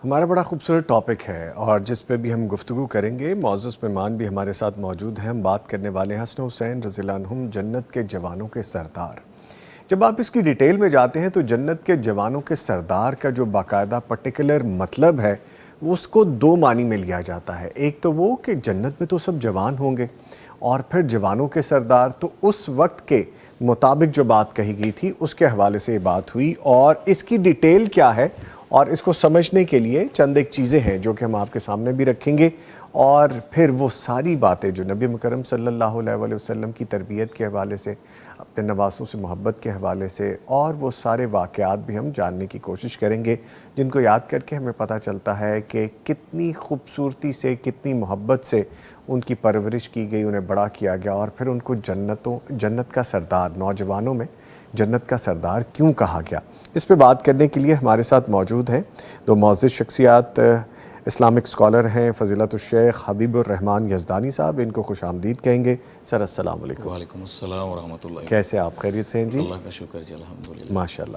ہمارا بڑا خوبصورت ٹاپک ہے اور جس پہ بھی ہم گفتگو کریں گے. معزز مہمان بھی ہمارے ساتھ موجود ہیں. ہم بات کرنے والے ہیں حسن حسین رضی اللہ عنہم، جنت کے جوانوں کے سردار. جب آپ اس کی ڈیٹیل میں جاتے ہیں تو جنت کے جوانوں کے سردار کا جو باقاعدہ پرٹیکولر مطلب ہے وہ اس کو دو معنی میں لیا جاتا ہے. ایک تو وہ کہ جنت میں تو سب جوان ہوں گے، اور پھر جوانوں کے سردار تو اس وقت کے مطابق جو بات کہی گئی تھی اس کے حوالے سے یہ بات ہوئی. اور اس کی ڈیٹیل کیا ہے اور اس کو سمجھنے کے لیے چند ایک چیزیں ہیں جو کہ ہم آپ کے سامنے بھی رکھیں گے، اور پھر وہ ساری باتیں جو نبی مکرم صلی اللہ علیہ وآلہ وسلم کی تربیت کے حوالے سے، اپنے نواسوں سے محبت کے حوالے سے، اور وہ سارے واقعات بھی ہم جاننے کی کوشش کریں گے جن کو یاد کر کے ہمیں پتہ چلتا ہے کہ کتنی خوبصورتی سے، کتنی محبت سے ان کی پرورش کی گئی، انہیں بڑا کیا گیا، اور پھر ان کو جنت کا سردار، نوجوانوں میں جنت کا سردار کیوں کہا گیا. اس پہ بات کرنے کے لیے ہمارے ساتھ موجود ہیں دو معزز شخصیات. اسلامک اسکالر ہیں فضیلت الشیخ حبیب الرحمان یزدانی صاحب، ان کو خوش آمدید کہیں گے. سر السلام علیکم. وعلیکم السلام ورحمۃ اللہ. کیسے آپ؟ خیریت سے ہیں جی؟ اللہ کا شکر جی، الحمدللہ. ماشاءاللہ.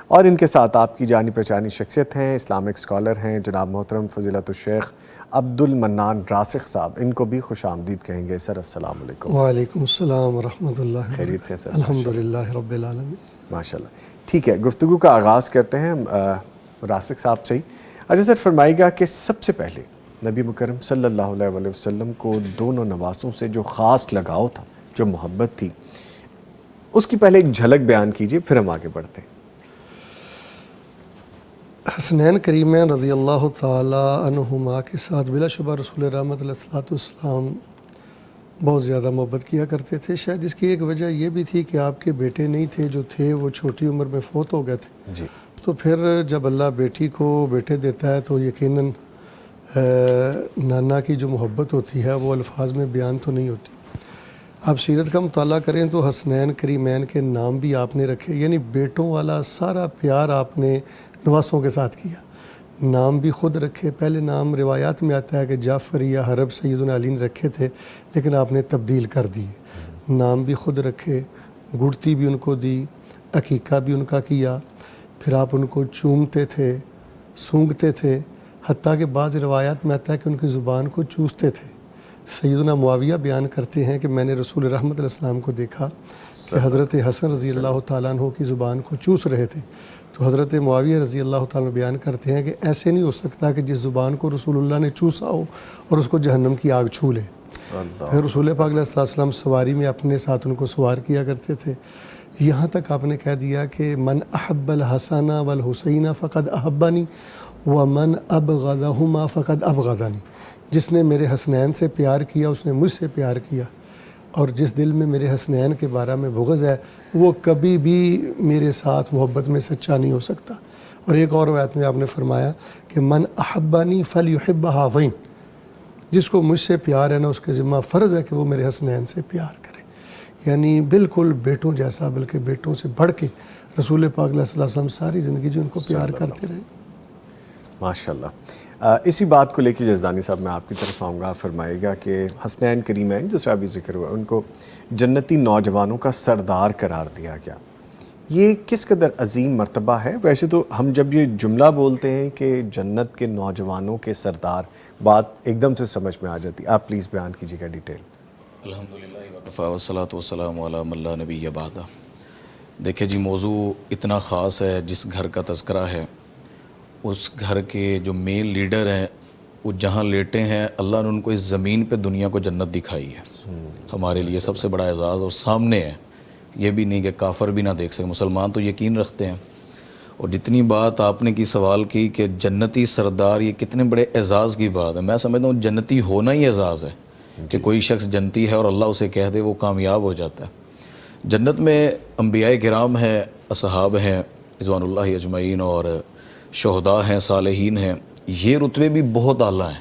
اور ان کے ساتھ آپ کی جانی پہچانی شخصیت ہیں، اسلامک اسکالر ہیں جناب محترم فضیلت الشیخ عبد المنان راسخ صاحب، ان کو بھی خوش آمدید کہیں گے. سر السلام علیکم. وعلیکم السلام ورحمۃ اللہ. خیریت سے سر؟ الحمدللہ رب العالمین. ماشاءاللہ. ٹھیک ہے، گفتگو کا آغاز کرتے ہیں راسخ صاحب سے ہی. اچھا سر، فرمائے گا کہ سب سے پہلے نبی مکرم صلی اللہ علیہ وآلہ وسلم کو دونوں نواسوں سے جو خاص لگاؤ تھا، جو محبت تھی، اس کی پہلے ایک جھلک بیان کیجئے، پھر ہم آگے بڑھتے ہیں. حسنین کریمین رضی اللہ تعالی عنہما کے ساتھ بلا شبہ رسول رحمت علیہ السلام بہت زیادہ محبت کیا کرتے تھے. شاید اس کی ایک وجہ یہ بھی تھی کہ آپ کے بیٹے نہیں تھے، جو تھے وہ چھوٹی عمر میں فوت ہو گئے تھے. جی. تو پھر جب اللہ بیٹی کو بیٹے دیتا ہے تو یقیناً نانا کی جو محبت ہوتی ہے وہ الفاظ میں بیان تو نہیں ہوتی. آپ سیرت کا مطالعہ کریں تو حسنین کریمین کے نام بھی آپ نے رکھے، یعنی بیٹوں والا سارا پیار آپ نے نواسوں کے ساتھ کیا. نام بھی خود رکھے. پہلے نام روایات میں آتا ہے کہ جعفر یا حرب سیدنا علی نے رکھے تھے، لیکن آپ نے تبدیل کر دیے. نام بھی خود رکھے، گڑتی بھی ان کو دی، عقیقہ بھی ان کا کیا. پھر آپ ان کو چومتے تھے، سونگھتے تھے، حتیٰ کہ بعض روایات میں آتا ہے کہ ان کی زبان کو چوستے تھے. سیدنا معاویہ بیان کرتے ہیں کہ میں نے رسول رحمت علیہ السلام کو دیکھا کہ حضرت حسن رضی اللہ تعالیٰ عنہ کی زبان کو چوس رہے تھے. تو حضرت معاویہ رضی اللہ تعالیٰ عنہ بیان کرتے ہیں کہ ایسے نہیں ہو سکتا کہ جس زبان کو رسول اللہ نے چوسا ہو اور اس کو جہنم کی آگ چھو لے. پھر رسول پاک علیہ السلام سواری میں اپنے ساتھ ان کو سوار کیا کرتے تھے. یہاں تک آپ نے کہہ دیا کہ من احب الحسن والحسین فقد احبنی ومن ابغضہما فقد ابغضنی. جس نے میرے حسنین سے پیار کیا اس نے مجھ سے پیار کیا، اور جس دل میں میرے حسنین کے بارے میں بغض ہے وہ کبھی بھی میرے ساتھ محبت میں سچا نہیں ہو سکتا. اور ایک اور روایت میں آپ نے فرمایا کہ من احبنی فلیحب ہذین. جس کو مجھ سے پیار ہے نا، اس کے ذمہ فرض ہے کہ وہ میرے حسنین سے پیار کرے. یعنی بالکل بیٹوں جیسا، بلکہ بیٹوں سے بڑھ کے رسول پاک علیہ السلام ساری زندگی جو ان کو پیار کرتے رہے. ماشاءاللہ. اسی بات کو لے کے یزدانی صاحب میں آپ کی طرف آؤں گا. فرمائے گا کہ حسنین کریمین جیسے ابھی ذکر ہوا، ان کو جنتی نوجوانوں کا سردار قرار دیا گیا. یہ کس قدر عظیم مرتبہ ہے. ویسے تو ہم جب یہ جملہ بولتے ہیں کہ جنت کے نوجوانوں کے سردار، بات ایک دم سے سمجھ میں آ جاتی. آپ پلیز بیان کیجیے گا ڈیٹیل. الحمدللہ وکفیٰ والصلاۃ والسلام علی من لا نبی بعدہ. دیکھیں جی، موضوع اتنا خاص ہے. جس گھر کا تذکرہ ہے، اس گھر کے جو مین لیڈر ہیں وہ جہاں لیٹے ہیں، اللہ نے ان کو اس زمین پہ دنیا کو جنت دکھائی ہے. ہمارے لیے سب سے بڑا اعزاز، اور سامنے ہے. یہ بھی نہیں کہ کافر بھی نہ دیکھ سکے، مسلمان تو یقین رکھتے ہیں. اور جتنی بات آپ نے کی سوال کی کہ جنتی سردار، یہ کتنے بڑے اعزاز کی بات ہے. میں سمجھتا ہوں جنتی ہونا ہی اعزاز ہے کہ کوئی شخص جنتی ہے اور اللہ اسے کہہ دے وہ کامیاب ہو جاتا ہے. جنت میں انبیاء کرام ہیں، اصحاب ہیں رضوان اللہ اجمعین، اور شہداء ہیں، صالحین ہیں. یہ رتبے بھی بہت اعلیٰ ہیں.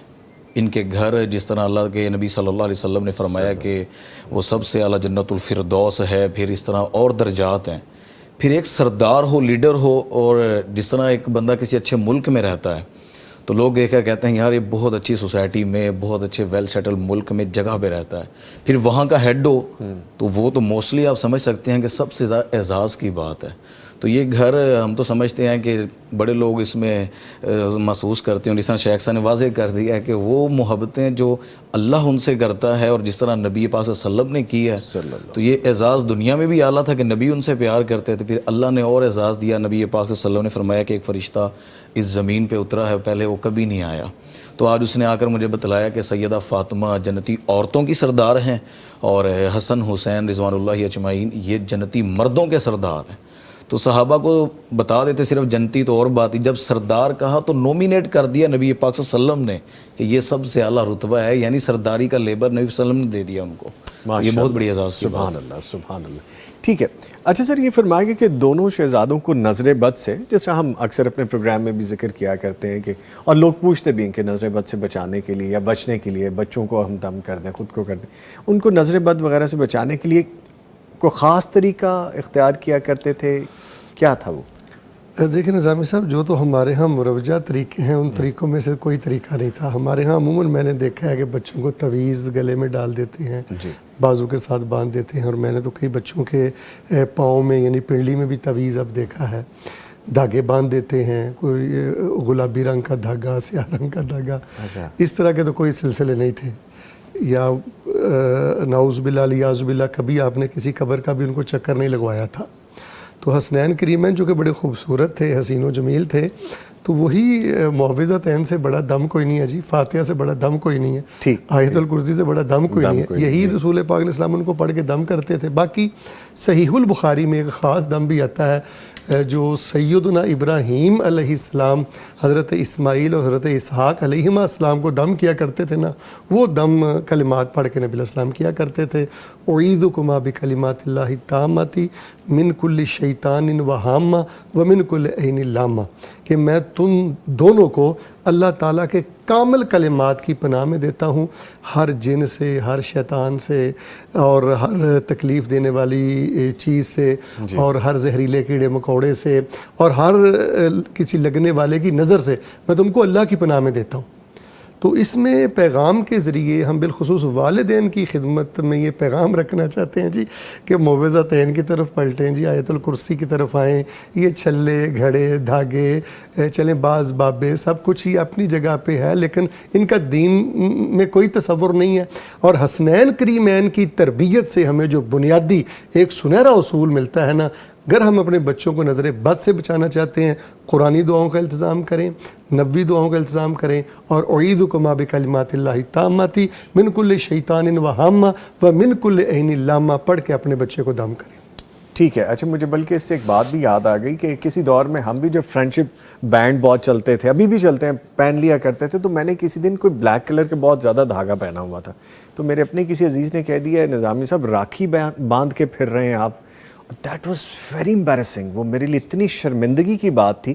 ان کے گھر، جس طرح اللہ کے نبی صلی اللہ علیہ وسلم نے فرمایا کہ وہ سب سے اعلیٰ جنت الفردوس ہے. پھر اس طرح اور درجات ہیں. پھر ایک سردار ہو، لیڈر ہو، اور جس طرح ایک بندہ کسی اچھے ملک میں رہتا ہے تو لوگ دیکھ کر کہتے ہیں یار یہ بہت اچھی سوسائٹی میں، بہت اچھے ویل سیٹل ملک میں جگہ پہ رہتا ہے. پھر وہاں کا ہیڈ ہو تو وہ تو موسٹلی آپ سمجھ سکتے ہیں کہ سب سے زیادہ اعزاز کی بات ہے. تو یہ گھر ہم تو سمجھتے ہیں کہ بڑے لوگ اس میں محسوس کرتے ہیں، اور جس طرح شیخ صاحب نے واضح کر دیا ہے کہ وہ محبتیں جو اللہ ان سے کرتا ہے اور جس طرح نبی پاک صلی اللہ علیہ وسلم نے کی ہے، تو یہ اعزاز دنیا میں بھی اعلیٰ تھا کہ نبی ان سے پیار کرتے تھے، پھر اللہ نے اور اعزاز دیا، نبی پاک صلی اللہ علیہ وسلم نے فرمایا کہ ایک فرشتہ اس زمین پہ اترا ہے، پہلے وہ کبھی نہیں آیا۔ تو آج اس نے آ کر مجھے بتلایا کہ سیدہ فاطمہ جنتی عورتوں کی سردار ہیں، اور حسن حسین رضوان اللہ اجمعین یہ جنتی مردوں کے سردار ہیں۔ تو صحابہ کو بتا دیتے صرف جنتی تو اور بات ہی، جب سردار کہا تو نومینیٹ کر دیا نبی پاک صلی اللہ علیہ وسلم نے کہ یہ سب سے اعلیٰ رتبہ ہے، یعنی سرداری کا لیبر نبی صلی اللہ علیہ وسلم نے دے دیا ان کو۔ یہ بہت بڑی اعزاز کی بات۔ سبحان اللہ، سبحان اللہ۔ ٹھیک ہے، اچھا سر، یہ فرمائیے کہ دونوں شہزادوں کو نظر بد سے، جس طرح ہم اکثر اپنے پروگرام میں بھی ذکر کیا کرتے ہیں کہ، اور لوگ پوچھتے بھی ہیں کہ نظر بد سے بچانے کے لیے یا بچنے کے لیے بچوں کو ہم دم کر دیں، خود کو کر دیں، ان کو نظر بد وغیرہ سے بچانے کے لیے کوئی خاص طریقہ اختیار کیا کرتے تھے؟ کیا تھا وہ؟ دیکھیں نظامی صاحب، جو تو ہمارے ہاں مروجہ طریقے ہیں ان طریقوں میں سے کوئی طریقہ نہیں تھا ہمارے ہاں۔ عموماً میں نے دیکھا ہے کہ بچوں کو تویز گلے میں ڈال دیتے ہیں، بازو کے ساتھ باندھ دیتے ہیں، اور میں نے تو کئی بچوں کے پاؤں میں یعنی پنڈلی میں بھی تویز اب دیکھا ہے، دھاگے باندھ دیتے ہیں، کوئی گلابی رنگ کا دھاگا، سیاہ رنگ کا دھاگا، اس طرح کے تو کوئی سلسلے نہیں تھے۔ یا نعوذ باللہ لیاذ باللہ کبھی آپ نے کسی قبر کا بھی ان کو چکر نہیں لگوایا تھا۔ تو حسنین کریمین جو کہ بڑے خوبصورت تھے، حسین و جمیل تھے، تو وہی معوذتین سے بڑا دم کوئی نہیں ہے جی، فاتحہ سے بڑا دم کوئی نہیں ہے، آیت الکرسی سے بڑا دم کوئی نہیں ہے، یہی رسول پاک علیہ السلام ان کو پڑھ کے دم کرتے تھے۔ باقی صحیح البخاری میں ایک خاص دم بھی آتا ہے جو سیدنا ابراہیم علیہ السلام حضرت اسماعیل اور حضرت اسحاق علیہ السلام کو دم کیا کرتے تھے نا، وہ دم کلمات پڑھ کے نبی علیہ السلام کیا کرتے تھے۔ اعیذکما بکلمات اللہ التامات من کل شیطان وہامہ ومن کل عین لامہ، کہ میں تم دونوں کو اللہ تعالیٰ کے کامل کلمات کی پناہ میں دیتا ہوں، ہر جن سے، ہر شیطان سے، اور ہر تکلیف دینے والی چیز سے، اور ہر زہریلے کیڑے مکوڑے سے، اور ہر کسی لگنے والے کی نظر سے، میں تم کو اللہ کی پناہ میں دیتا ہوں۔ تو اس میں پیغام کے ذریعے ہم بالخصوص والدین کی خدمت میں یہ پیغام رکھنا چاہتے ہیں جی کہ معوذتین کی طرف پلٹیں جی، آیت الکرسی کی طرف آئیں۔ یہ چھلے، گھڑے، دھاگے، چلیں باز بابے، سب کچھ ہی اپنی جگہ پہ ہے، لیکن ان کا دین میں کوئی تصور نہیں ہے۔ اور حسنین کریمین کی تربیت سے ہمیں جو بنیادی ایک سنہرا اصول ملتا ہے نا، اگر ہم اپنے بچوں کو نظر بد سے بچانا چاہتے ہیں، قرآنی دعاؤں کا التزام کریں، نبوی دعاؤں کا التزام کریں، اور اعیذکما بکلمات اللہ التامات من کل شیطان وہامہ ومن کل عین لامہ پڑھ کے اپنے بچے کو دم کریں۔ ٹھیک ہے، اچھا مجھے بلکہ اس سے ایک بات بھی یاد آ گئی کہ کسی دور میں ہم بھی جب فرینڈشپ بینڈ بہت چلتے تھے، ابھی بھی چلتے ہیں، پہن لیا کرتے تھے، تو میں نے کسی دن کوئی بلیک کلر کے بہت زیادہ دھاگا پہنا ہوا تھا، تو میرے اپنے کسی عزیز نے کہہ دیا نظامی صاحب راکھی باندھ کے پھر رہے ہیں آپ۔ دیٹ واز ویری امبیرسنگ، وہ میرے لیے اتنی شرمندگی کی بات تھی،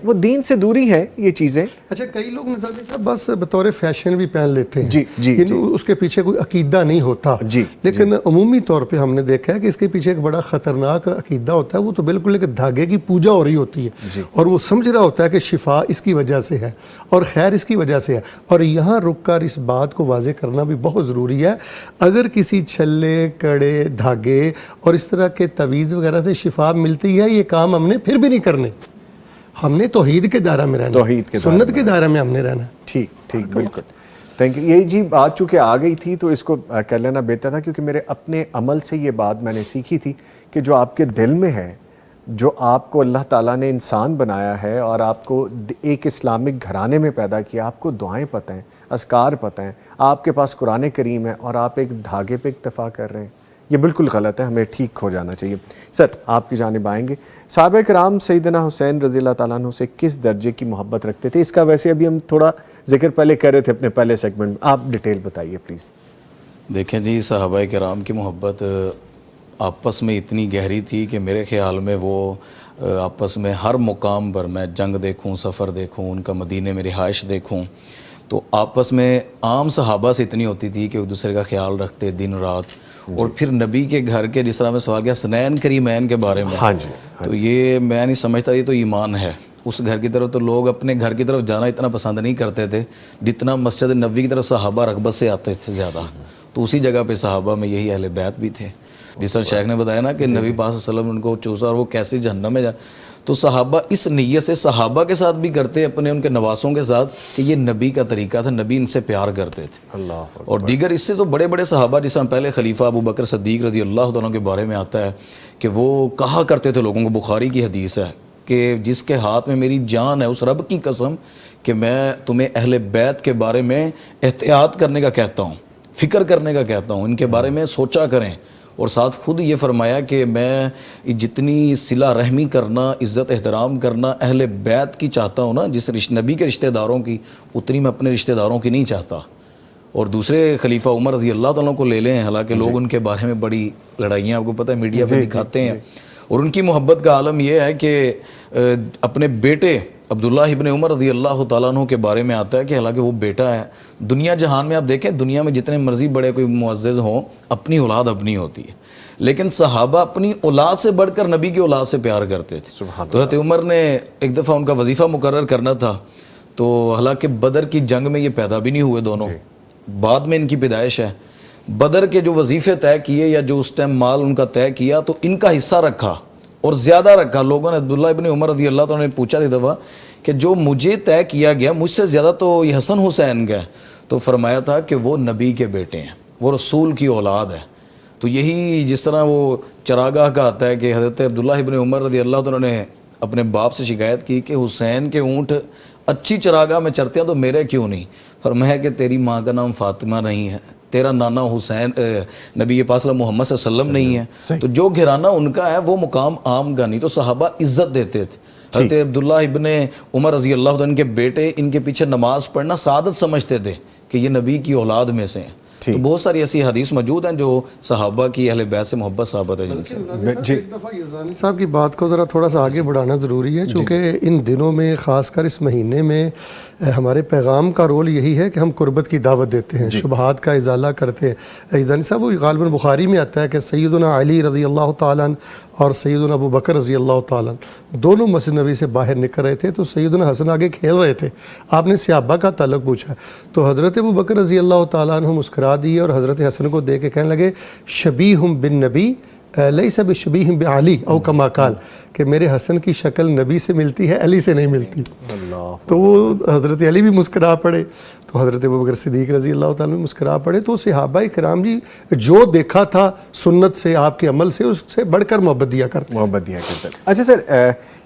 وہ دین سے دوری ہے یہ چیزیں۔ اچھا کئی لوگ نظامی صاحب بس بطور فیشن بھی پہن لیتے ہیں، جی اس کے پیچھے کوئی عقیدہ نہیں ہوتا، لیکن عمومی طور پہ ہم نے دیکھا ہے کہ اس کے پیچھے ایک بڑا خطرناک عقیدہ ہوتا ہے، وہ تو بالکل ایک دھاگے کی پوجا ہو رہی ہوتی ہے، اور وہ سمجھ رہا ہوتا ہے کہ شفا اس کی وجہ سے ہے اور خیر اس کی وجہ سے ہے۔ اور یہاں رک کر اس بات کو واضح کرنا بھی بہت ضروری ہے، اگر کسی چھلے، کڑے، دھاگے اور اس طرح کے تویز وغیرہ سے شفا ملتی ہے، یہ کام ہم نے پھر بھی نہیں کرنے، ہم نے توحید کے دائرہ میں رہنا، سنت کے دائرہ میں ہم نے رہنا۔ ٹھیک بالکل، تھینک یو۔ یہ جی بات چونکہ آ گئی تھی تو اس کو کر لینا بہتر تھا، کیونکہ میرے اپنے عمل سے یہ بات میں نے سیکھی تھی کہ جو آپ کے دل میں ہے، جو آپ کو اللہ تعالیٰ نے انسان بنایا ہے اور آپ کو ایک اسلامک گھرانے میں پیدا کیا، آپ کو دعائیں پتہ ہیں، اذکار پتہ ہیں، آپ کے پاس قرآن کریم ہے، اور آپ ایک دھاگے پہ اکتفا کر رہے ہیں، یہ بالکل غلط ہے، ہمیں ٹھیک ہو جانا چاہیے۔ سر آپ کی جانب آئیں گے، صحابہ کرام سیدنا حسین رضی اللہ تعالیٰ عنہ سے کس درجے کی محبت رکھتے تھے؟ اس کا ویسے ابھی ہم تھوڑا ذکر پہلے کر رہے تھے اپنے پہلے سیگمنٹ میں، آپ ڈیٹیل بتائیے پلیز۔ دیکھیں جی، صحابہ کرام کی محبت آپس میں اتنی گہری تھی کہ میرے خیال میں وہ آپس میں ہر مقام پر، میں جنگ دیکھوں، سفر دیکھوں، ان کا مدینے میں رہائش دیکھوں، تو آپس میں عام صحابہ سے اتنی ہوتی تھی کہ ایک دوسرے کا خیال رکھتے دن رات۔ اور پھر نبی کے گھر کے، جس طرح میں سوال کیا حسنین کریمین کے بارے میں، تو یہ میں نہیں سمجھتا، یہ تو ایمان ہے۔ اس گھر کی طرف تو لوگ اپنے گھر کی طرف جانا اتنا پسند نہیں کرتے تھے جتنا مسجد نبوی کی طرف صحابہ رغبت سے آتے تھے زیادہ، تو اسی جگہ پہ صحابہ میں یہی اہل بیت بھی تھے۔ جس طرح شیخ نے بتایا نا کہ نبی پاک صلی اللہ علیہ وسلم ان کو چوسا اور وہ کیسے جہنم میں جا، تو صحابہ اس نیت سے صحابہ کے ساتھ بھی کرتے اپنے ان کے نواسوں کے ساتھ کہ یہ نبی کا طریقہ تھا، نبی ان سے پیار کرتے تھے. اللہ اور دیگر اس سے تو بڑے بڑے صحابہ، جس طرح پہلے خلیفہ ابو بکر صدیق رضی اللہ تعالیٰ کے بارے میں آتا ہے کہ وہ کہا کرتے تھے لوگوں کو، بخاری کی حدیث ہے کہ جس کے ہاتھ میں میری جان ہے اس رب کی قسم کہ میں تمہیں اہل بیت کے بارے میں احتیاط کرنے کا کہتا ہوں، فکر کرنے کا کہتا ہوں، ان کے بارے میں سوچا کریں. اور ساتھ خود یہ فرمایا کہ میں جتنی صلہ رحمی کرنا، عزت احترام کرنا اہل بیت کی چاہتا ہوں نا، جس نبی کے رشتہ داروں کی، اتنی میں اپنے رشتہ داروں کی نہیں چاہتا. اور دوسرے خلیفہ عمر رضی اللہ تعالیٰ کو لے لیں، حالانکہ لوگ ان کے بارے میں بڑی لڑائیاں آپ کو پتہ ہے میڈیا پہ دکھاتے ہیں، اور ان کی محبت کا عالم یہ ہے کہ اپنے بیٹے عبداللہ ابن عمر رضی اللہ تعالیٰ عنہ کے بارے میں آتا ہے کہ حالانکہ وہ بیٹا ہے، دنیا جہان میں آپ دیکھیں دنیا میں جتنے مرضی بڑے کوئی معزز ہوں، اپنی اولاد اپنی ہوتی ہے، لیکن صحابہ اپنی اولاد سے بڑھ کر نبی کی اولاد سے پیار کرتے تھے. تو حضرت عمر نے ایک دفعہ ان کا وظیفہ مقرر کرنا تھا، تو حالانکہ بدر کی جنگ میں یہ پیدا بھی نہیں ہوئے دونوں، بعد میں ان کی پیدائش ہے. بدر کے جو وظیفے طے کیے یا جو اس ٹائم مال ان کا طے کیا تو ان کا حصہ رکھا اور زیادہ رکھا. لوگوں نے عبداللہ ابن عمر رضی اللہ تعالیٰ نے پوچھا تھی دفعہ کہ جو مجھے طے کیا گیا مجھ سے زیادہ تو یہ حسن حسین کا ہے، تو فرمایا تھا کہ وہ نبی کے بیٹے ہیں، وہ رسول کی اولاد ہے. تو یہی جس طرح وہ چراگاہ کا آتا ہے کہ حضرت عبداللہ ابن عمر رضی اللہ تعالیٰ نے اپنے باپ سے شکایت کی کہ حسین کے اونٹ اچھی چراگاہ میں چرتے ہیں تو میرے کیوں نہیں؟ فرمایا کہ تیری ماں کا نام فاطمہ نہیں ہے، تیرا نانا حسین نبی پاک محمد صلی اللہ علیہ وسلم نہیں ہے، تو جو گھرانہ ان کا ہے وہ مقام عام کا نہیں. تو صحابہ عزت دیتے تھے. حضرت عبداللہ ابن عمر رضی اللہ عنہ کے بیٹے ان کے پیچھے نماز پڑھنا سعادت سمجھتے تھے کہ یہ نبی کی اولاد میں سے ہیں. تو بہت ساری ایسی حدیث موجود ہیں جو صحابہ کی اہل بیت سے محبت ثابت ہے. جن سے ایک دفعہ یزدانی صاحب کی بات کو ذرا تھوڑا سا آگے بڑھانا ضروری ہے، چونکہ ان دنوں میں خاص کر اس مہینے میں ہمارے پیغام کا رول یہی ہے کہ ہم قربت کی دعوت دیتے ہیں، شبہات کا ازالہ کرتے ہیں. یزدانی صاحب وہ غالباً بخاری میں آتا ہے کہ سیدنا علی رضی اللہ تعالیٰ عنہ اور سیدنا ابو بکر رضی اللہ تعالیٰ عنہ دونوں مسجد نبوی سے باہر نکل رہے تھے، تو سیدنا حسن آگے کھیل رہے تھے. آپ نے صحابہ کا تعلق پوچھا تو حضرت ابو بکر رضی اللہ تعالیٰ عنہ مسکرا دیے اور حضرت حسن کو دیکھ کے کہنے لگے شبیہم بن نبی لیس بشبیہم بعلی او کما قال، کہ میرے حسن کی شکل نبی سے ملتی ہے، علی سے نہیں ملتی. تو وہ حضرت علی بھی مسکرا پڑے، تو حضرت ابوبکر صدیق رضی اللہ تعالیٰ بھی مسکرا پڑے. تو صحابہ کرام جی جو دیکھا تھا سنت سے، آپ کے عمل سے، اس سے بڑھ کر محبت دیا کرتے. اچھا سر،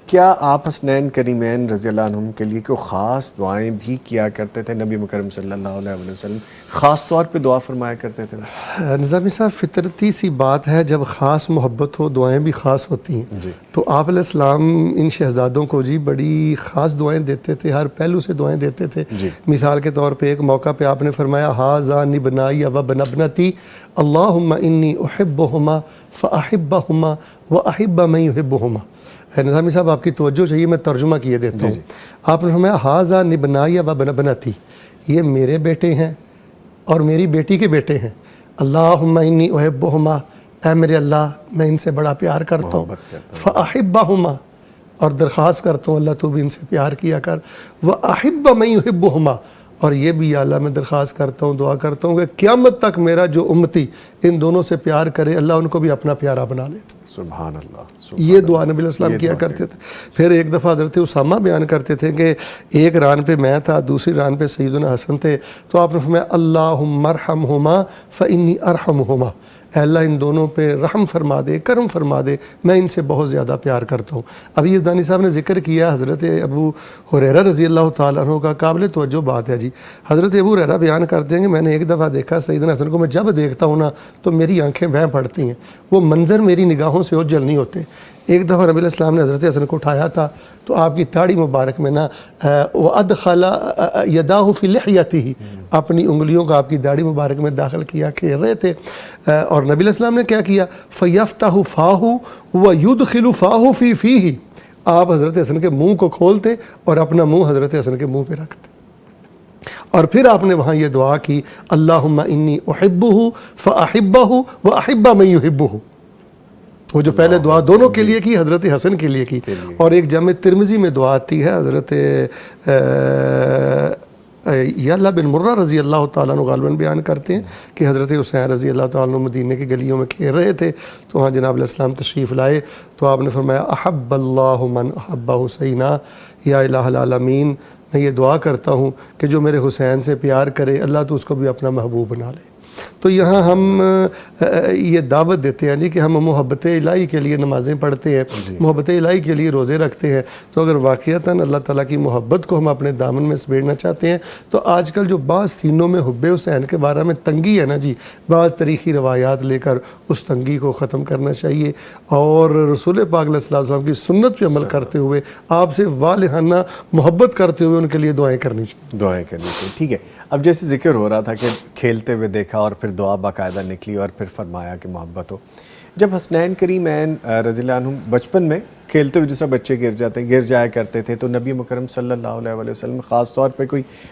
کیا آپ حسنین کریمین رضی اللہ عنہم کے لیے کوئی خاص دعائیں بھی کیا کرتے تھے؟ نبی مکرم صلی اللہ علیہ وسلم خاص طور پہ دعا فرمایا کرتے تھے؟ نظامی صاحب فطرتی سی بات ہے، جب خاص محبت ہو دعائیں بھی خاص ہوتی ہیں. تو آپ علیہ السلام ان شہزادوں کو جی بڑی خاص دعائیں دیتے تھے، ہر پہلو سے دعائیں دیتے تھے. مثال کے طور پہ ایک موقع پہ آپ نے فرمایا ہاذا بنائی و بنبنتی اللہم انی احبہما فاحبہما واحب من یحبہما. نظامی صاحب آپ کی توجہ چاہیے، میں ترجمہ کیے دیتا ہوں. آپ نے فرمایا ہاذا بنائی و بنبنتی، یہ میرے بیٹے ہیں اور میری بیٹی کے بیٹے ہیں. اللہم انی احبہما، اے میرے اللہ میں ان سے بڑا پیار کرتا ہوں. فاحبہما، اور درخواست کرتا ہوں اللہ تو بھی ان سے پیار کیا کر. واحب من یحبہما، اور یہ بھی یا اللہ میں درخواست کرتا ہوں، دعا کرتا ہوں کہ قیامت تک میرا جو امتی ان دونوں سے پیار کرے اللہ ان کو بھی اپنا پیارا بنا لے. سبحان اللہ. یہ دعا نبی علیہ السلام کیا کرتے تھے. پھر ایک دفعہ حضرت اسامہ بیان کرتے تھے کہ ایک ران پہ میں تھا، دوسری ران پہ سیدنا حسن تھے، تو آپ نے فرمایا اللہم ارحمہما فانی ارحمہما، اے اللہ ان دونوں پہ رحم فرما دے، کرم فرما دے، میں ان سے بہت زیادہ پیار کرتا ہوں. اب یہ یزدانی صاحب نے ذکر کیا حضرت ابو ہریرہ رضی اللہ تعالیٰ عنہ کا، قابل توجہ بات ہے جی. حضرت ابو ہریرہ بیان کرتے ہیں کہ میں نے ایک دفعہ دیکھا سیدنا حسن کو، میں جب دیکھتا ہوں نا تو میری آنکھیں بہہ پڑتی ہیں، وہ منظر میری نگاہوں سے اوجھل نہیں ہوتے. ایک دفعہ نبی علیہ السلام نے حضرت حسن کو اٹھایا تھا تو آپ کی داڑھی مبارک میں نا وَأَدْخَلَ يَدَاهُ فِي لِحْيَتِهِ، اپنی انگلیوں کا آپ کی داڑھی مبارک میں داخل کیا، کھیل رہے تھے. اور نبی علیہ السلام نے کیا کیا؟ فَيَفْتَحُ فَاهُ وَيُدْخِلُ فَاهُ فِي فِيهِ، آپ حضرت حسن کے منہ کو کھولتے اور اپنا منہ حضرت حسن کے منہ پہ رکھتے. اور پھر آپ نے وہاں یہ دعا کی اللہم انی احبہ فاحبہ واحب من یحبہ. وہ جو پہلے دعا دونوں کے لیے کی، حضرت حسن کے لیے کی. اور ایک جامع ترمذی میں دعا آتی ہے حضرت یعلا بن مرہ رضی اللہ تعالیٰ عنہ غالباً بیان کرتے ہیں کہ حضرت حسین رضی اللہ تعالیٰ عنہ مدینے کی گلیوں میں کھیل رہے تھے، تو وہاں جناب علیہ السلام تشریف لائے، تو آپ نے فرمایا احب اللہ من احب حسینہ، یا الہ العالمین میں یہ دعا کرتا ہوں کہ جو میرے حسین سے پیار کرے اللہ تو اس کو بھی اپنا محبوب بنا لے۔ تو یہاں ہم یہ دعوت دیتے ہیں جی کہ ہم محبت الہی کے لیے نمازیں پڑھتے ہیں، محبت الہی کے لیے روزے رکھتے ہیں، تو اگر واقعتاً اللہ تعالیٰ کی محبت کو ہم اپنے دامن میں سمیٹنا چاہتے ہیں تو آج کل جو بعض سینوں میں حب حسین کے بارے میں تنگی ہے نا جی، بعض تاریخی روایات لے کر اس تنگی کو ختم کرنا چاہیے، اور رسول پاک علیہ الصلوۃ والسلام کی سنت پہ عمل کرتے ہوئے آپ سے والہانہ محبت کرتے ہوئے ان کے لیے دعائیں کرنی چاہیے۔ دعائیں کرنی چاہیے، ٹھیک ہے۔ اب جیسے ذکر ہو رہا تھا کہ کھیلتے ہوئے دیکھا اور پھر دعا باقاعدہ نکلی اور پھر فرمایا کہ محبت ہو۔ جب حسنین کریمین رضی اللہ عنہ بچپن میں کھیلتے ہوئے جس طرح بچے گر جایا کرتے تھے تو نبی مکرم صلی اللہ علیہ وسلم خاص طور پہ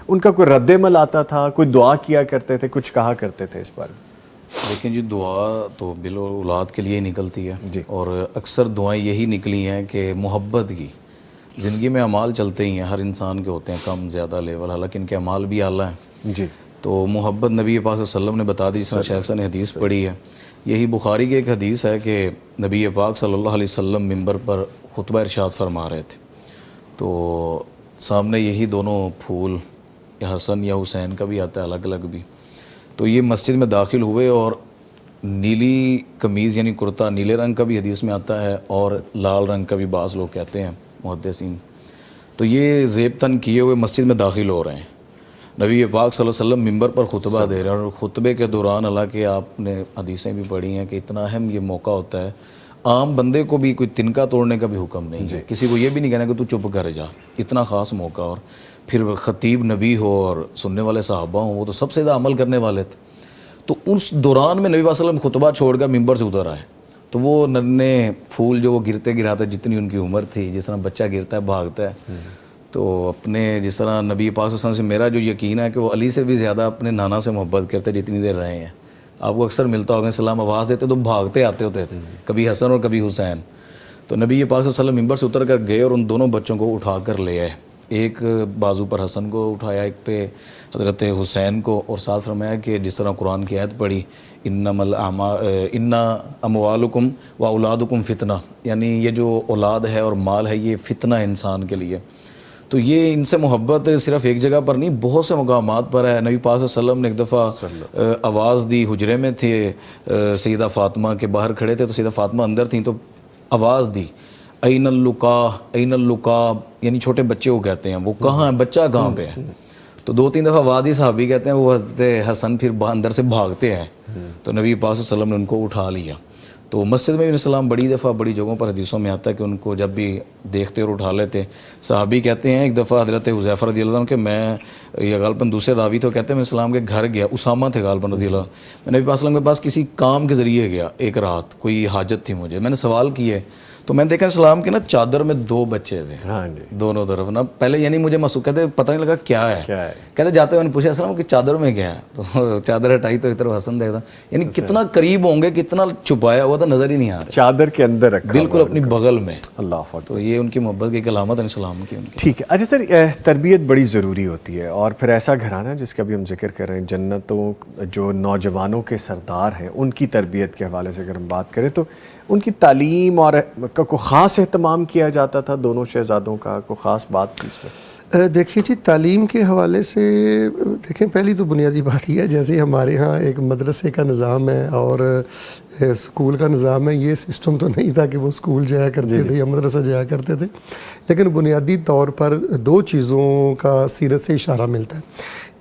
ان کا کوئی رد عمل آتا تھا، کوئی دعا کیا کرتے تھے، کچھ کہا کرتے تھے اس بارے میں؟ لیکن جی دعا تو اولاد کے لیے ہی نکلتی ہے جی، اور اکثر دعائیں یہی نکلی ہیں کہ محبت کی۔ زندگی میں اعمال چلتے ہی ہیں، ہر انسان کے ہوتے ہیں کم زیادہ لیول، حالانکہ ان کے اعمال بھی اعلیٰ ہیں۔ جی، تو محبت نبی پاک صلی اللہ علیہ وسلم نے بتا دی، جس طرح شیخ صاحب نے حدیث پڑھی ہے، یہی بخاری کی ایک حدیث ہے کہ نبی پاک صلی اللہ علیہ وسلم منبر پر خطبہ ارشاد فرما رہے تھے، تو سامنے یہی دونوں پھول، یا حسن یا حسین کا بھی آتا ہے الگ الگ بھی، تو یہ مسجد میں داخل ہوئے اور نیلی قمیض یعنی کرتا نیلے رنگ کا بھی حدیث میں آتا ہے اور لال رنگ کا بھی بعض لوگ کہتے ہیں محدثین، تو یہ زیب تن کیے ہوئے مسجد میں داخل ہو رہے ہیں۔ نبی پاک صلی اللہ علیہ وسلم منبر پر خطبہ دے رہے ہیں، اور خطبے کے دوران حالانکہ آپ نے حدیثیں بھی پڑھی ہیں کہ اتنا اہم یہ موقع ہوتا ہے، عام بندے کو بھی کوئی تنکا توڑنے کا بھی حکم نہیں ہے، کسی کو یہ بھی نہیں کہنا کہ تو چپ کر جا، اتنا خاص موقع، اور پھر خطیب نبی ہو اور سننے والے صحابہ ہوں، وہ تو سب سے زیادہ عمل کرنے والے تھے، تو اس دوران میں نبی صلی اللہ علیہ وسلم خطبہ چھوڑ کر منبر سے اتر آئے، تو وہ ننے پھول جو وہ گرتے گراتے جتنی ان کی عمر تھی، جس طرح بچہ گرتا ہے بھاگتا ہے، تو اپنے جس طرح نبی پاک صلی اللہ علیہ وسلم سے میرا جو یقین ہے کہ وہ علی سے بھی زیادہ اپنے نانا سے محبت کرتے جتنی دیر رہے ہیں۔ آپ کو اکثر ملتا ہوگا سلام آواز دیتے تو بھاگتے آتے ہوتے تھے، کبھی حسن اور کبھی حسین، تو نبی پاک صلی اللہ علیہ وسلم منبر سے اتر کر گئے اور ان دونوں بچوں کو اٹھا کر لے آئے، ایک بازو پر حسن کو اٹھایا، ایک پہ حضرت حسین کو، اور ساتھ فرمایا کہ جس طرح قرآن کی آیت پڑھی ان اموالکم و اولادکم فتنہ، یعنی یہ جو اولاد ہے اور مال ہے یہ فتنہ ہے انسان کے لیے، تو یہ ان سے محبت صرف ایک جگہ پر نہیں بہت سے مقامات پر ہے۔ نبی پاک صلی اللہ علیہ وسلم نے ایک دفعہ آواز دی، حجرے میں تھے سیدہ فاطمہ کے باہر کھڑے تھے، تو سیدہ فاطمہ اندر تھیں، تو آواز دی این اللقاء این اللقاء، یعنی چھوٹے بچے کو کہتے ہیں، وہ کہاں ہے، بچہ کہاں پہ ہے، تو دو تین دفعہ آواز دی، صحابی کہتے ہیں وہ حضرت حسن پھر اندر سے بھاگتے ہیں، تو نبی پاک صلی اللہ علیہ وسلم نے ان کو اٹھا لیا۔ تو مسجد میں بھی السلام بڑی دفعہ بڑی جگہوں پر حدیثوں میں آتا ہے کہ ان کو جب بھی دیکھتے اور اٹھا لیتے۔ صحابی کہتے ہیں ایک دفعہ حضرت حذیفہ رضی اللہ عنہ کہ میں، یا غالباً دوسرے راوی تو کہتے ہیں میں اسلام کے گھر گیا، اسامہ تھے غالباً رضی اللہ، میں نبی پاک صلی اللہ علیہ وسلم کے پاس کسی کام کے ذریعے گیا، ایک رات کوئی حاجت تھی مجھے، میں نے سوال کیے تو میں نے دیکھا اسلام کے نا چادر میں دو بچے تھے، ہاں جی، دونوں طرف نا، پہلے یعنی مجھے محسوس کہتے پتہ نہیں لگا کیا ہے، کہتے جاتے ہوئے پوچھا اسلام کہ چادر میں کیا ہے، تو چادر ہٹائی تو ادھر حسن دیکھتا، یعنی کتنا قریب ہوں گے، کتنا چھپایا ہوا تھا نظر ہی نہیں آ رہا، چادر کے اندر رکھا بالکل اپنی بغل میں، اللہ اکبر۔ تو یہ ان کی محبت کی ایک علامت ہے اسلام کی ان کی۔ ٹھیک ہے، اچھا سر، تربیت بڑی ضروری ہوتی ہے، اور پھر ایسا گھرانہ جس کا بھی ہم ذکر کر رہے ہیں، جنتوں جو نوجوانوں کے سردار ہیں ان کی تربیت کے حوالے سے اگر ہم بات کریں تو ان کی تعلیم اور کا کوئی خاص اہتمام کیا جاتا تھا دونوں شہزادوں کا، کوئی خاص بات تھی اس میں؟ دیکھیے جی، تعلیم کے حوالے سے دیکھیں، پہلی تو بنیادی بات یہ ہے جیسے ہمارے ہاں ایک مدرسے کا نظام ہے اور اسکول کا نظام ہے، یہ سسٹم تو نہیں تھا کہ وہ اسکول جایا کرتے تھے یا مدرسہ جایا کرتے تھے، لیکن بنیادی طور پر دو چیزوں کا سیرت سے اشارہ ملتا ہے۔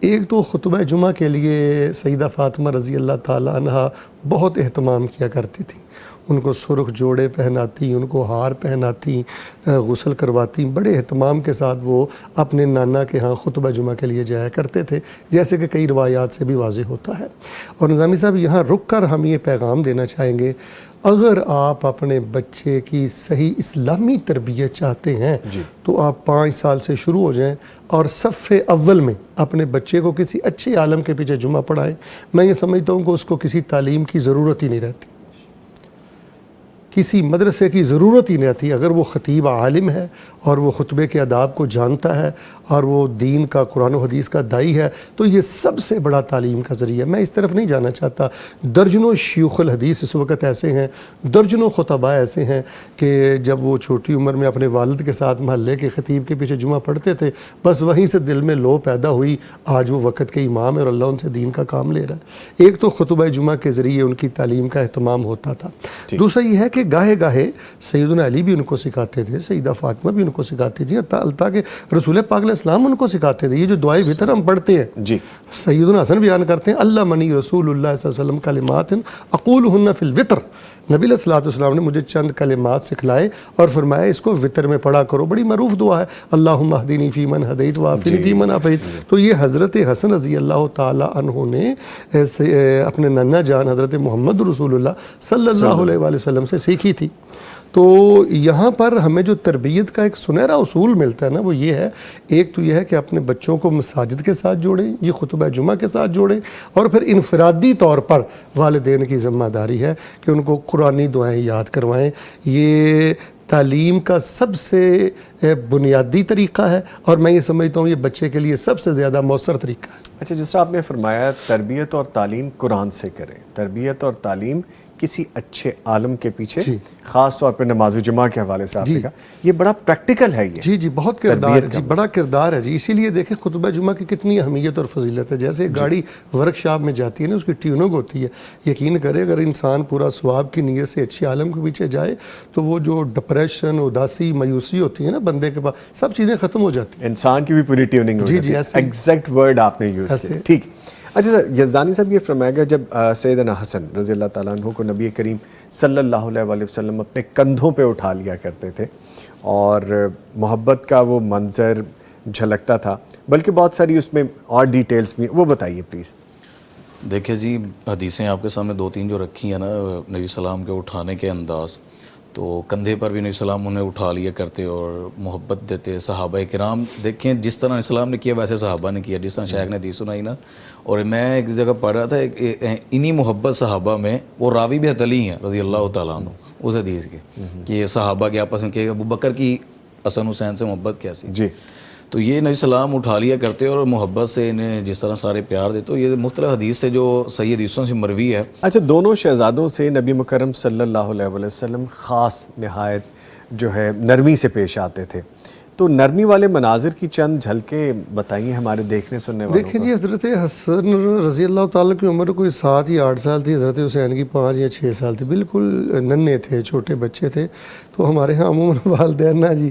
ایک تو خطبہ جمعہ کے لیے سیدہ فاطمہ رضی اللہ تعالیٰ عنہ بہت اہتمام کیا کرتی تھیں، ان کو سرخ جوڑے پہناتی، ان کو ہار پہناتی، غسل کرواتی، بڑے اہتمام کے ساتھ وہ اپنے نانا کے ہاں خطبہ جمعہ کے لیے جایا کرتے تھے، جیسے کہ کئی روایات سے بھی واضح ہوتا ہے۔ اور نظامی صاحب یہاں رک کر ہم یہ پیغام دینا چاہیں گے، اگر آپ اپنے بچے کی صحیح اسلامی تربیت چاہتے ہیں تو آپ 5 سال سے شروع ہو جائیں اور صف اول میں اپنے بچے کو کسی اچھے عالم کے پیچھے جمعہ پڑھائیں۔ میں یہ سمجھتا ہوں کہ اس کو کسی تعلیم کی ضرورت ہی نہیں رہتی۔ کسی مدرسے کی ضرورت ہی نہیں تھی. اگر وہ خطیب عالم ہے اور وہ خطبے کے آداب کو جانتا ہے اور وہ دین کا قرآن و حدیث کا داعی ہے تو یہ سب سے بڑا تعلیم کا ذریعہ. میں اس طرف نہیں جانا چاہتا. درجنوں شیوخ الحدیث اس وقت ایسے ہیں, درجنوں خطباء ایسے ہیں کہ جب وہ چھوٹی عمر میں اپنے والد کے ساتھ محلے کے خطیب کے پیچھے جمعہ پڑھتے تھے, بس وہیں سے دل میں لو پیدا ہوئی, آج وہ وقت کے امام ہے اور اللہ ان سے دین کا کام لے رہا ہے. ایک تو خطبہ جمعہ کے ذریعے ان کی تعلیم کا اہتمام ہوتا تھا. دوسرا یہ ہے کہ گاہے گاہے سیدنا علی بھی ان کو سکھاتے تھے, سیدہ فاطمہ بھی ان کو سکھاتی تھی, تاکہ رسول پاک علیہ السلام ان کو سکھاتے تھے. یہ جو دعائیں بھیتر ہم پڑھتے ہیں, جی سیدنا حسن بیان کرتے ہیں اللہ منی رسول اللہ صلی اللہ علیہ وسلم کلمات اقولہن فی الوتر. نبی علیہ الصلوۃ والسلام نے مجھے چند کلمات سکھلائے اور فرمایا اس کو وطر میں پڑھا کرو. بڑی معروف دعا ہے, اللہم اہدنی فی من ہدیت وعافنی فی من عافیت. تو یہ حضرت حسن رضی اللہ تعالی عنہ نے اپنے ننا جان حضرت محمد رسول اللہ صلی اللہ علیہ وآلہ وسلم سے سیکھی تھی. تو یہاں پر ہمیں جو تربیت کا ایک سنہرا اصول ملتا ہے نا, وہ یہ ہے, ایک تو یہ ہے کہ اپنے بچوں کو مساجد کے ساتھ جوڑیں, یہ خطبہ جمعہ کے ساتھ جوڑیں, اور پھر انفرادی طور پر والدین کی ذمہ داری ہے کہ ان کو قرآنی دعائیں یاد کروائیں. یہ تعلیم کا سب سے بنیادی طریقہ ہے اور میں یہ سمجھتا ہوں یہ بچے کے لیے سب سے زیادہ مؤثر طریقہ ہے. اچھا, جس طرح آپ نے فرمایا تربیت اور تعلیم قرآن سے کریں, تربیت اور تعلیم کسی اچھے عالم کے پیچھے, خاص طور پہ نماز جمعہ کے حوالے سے آپ نے کہا, یہ بڑا پریکٹیکل ہے. یہ جی بہت کردار ہے, بڑا کردار ہے جی. اسی لیے دیکھیں خطبہ جمعہ کی کتنی اہمیت اور فضیلت ہے. جیسے گاڑی ورک شاپ میں جاتی ہے نا, اس کی ٹیوننگ ہوتی ہے. یقین کرے اگر انسان پورا ثواب کی نیت سے اچھے عالم کے پیچھے جائے تو وہ جو ڈپریشن, اداسی, مایوسی ہوتی ہے نا بندے کے پاس, سب چیزیں ختم ہو جاتی ہیں. انسان کی بھی پوری ٹیوننگ ہو جاتی ہے. ایگزیکٹ ورڈ آپ نے یوز کیا. ٹھیک. اچھا سر, یزدانی صاحب یہ فرمایا گیا جب سیدنا حسن رضی اللہ تعالیٰ عنہ کو نبی کریم صلی اللہ علیہ وآلہ وسلم اپنے کندھوں پہ اٹھا لیا کرتے تھے اور محبت کا وہ منظر جھلکتا تھا, بلکہ بہت ساری اس میں اور ڈیٹیلز بھی, وہ بتائیے پلیز. دیکھیں جی, حدیثیں آپ کے سامنے 2-3 جو رکھی ہیں نا نبی السلام کے اٹھانے کے انداز, تو کندھے پر بھی نبی السلام انہیں اٹھا لیا کرتے اور محبت دیتے. صحابہ کرام دیکھیں جس طرح اسلام نے کیا ویسے صحابہ نے کیا, جس طرح شیخ نے حدیث سنائی نا. اور میں ایک جگہ پڑھ رہا تھا انہی محبت صحابہ میں, وہ راوی بھی علی ہیں رضی اللہ تعالیٰ عنہ اس حدیث کے, کہ یہ صحابہ کے آپس میں کہ ابو بکر کی حسن حسین سے محبت کیسی. جی, تو یہ نبی السلام اٹھا لیا کرتے اور محبت سے انہیں جس طرح سارے پیار دیتے. تو یہ مختلف حدیث سے جو صحیح حدیثوں سے مروی ہے. اچھا, دونوں شہزادوں سے نبی مکرم صلی اللہ علیہ وآلہ وسلم خاص نہایت جو ہے نرمی سے پیش آتے تھے, تو نرمی والے مناظر کی چند جھلکیں بتائیے ہمارے دیکھنے سننے والوں کو. دیکھیں جی, حضرت حسن رضی اللہ تعالیٰ کی عمر کوئی 7 یا 8 سال تھی, حضرت حسین کی 5 یا 6 سال تھی, بالکل ننھے تھے, چھوٹے بچے تھے. تو ہمارے ہاں عموماً والدین نا جی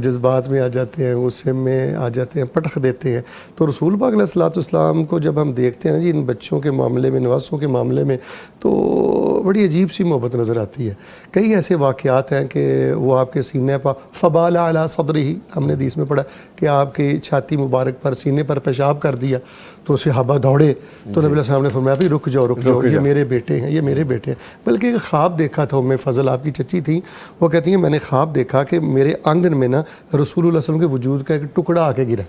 جذبات میں آ جاتے ہیں, غصے میں آ جاتے ہیں, پٹخ دیتے ہیں. تو رسول پاک علیہ الصلوۃ والسلام کو جب ہم دیکھتے ہیں نا جی ان بچوں کے معاملے میں, نواسوں کے معاملے میں, تو بڑی عجیب سی محبت نظر آتی ہے. کئی ایسے واقعات ہیں کہ وہ آپ کے سینے پر فبال علی صدرہ, ہم نے حدیث میں پڑھا کہ آپ کی چھاتی مبارک پر, سینے پر پیشاب کر دیا. تو صحابہ دوڑے, تو نبی علیہ السلام نے فرمایا بھی رک جاؤ, یہ میرے بیٹے ہیں, یہ میرے بیٹے ہیں. بلکہ ایک خواب دیکھا تھا ام فضل, آپ کی چچی تھی, وہ کہتی ہیں میں نے خواب دیکھا کہ میرے آنگن میں نا رسول اللہ صلی اللہ علیہ وسلم کے وجود کا ایک ٹکڑا آ کے گرا.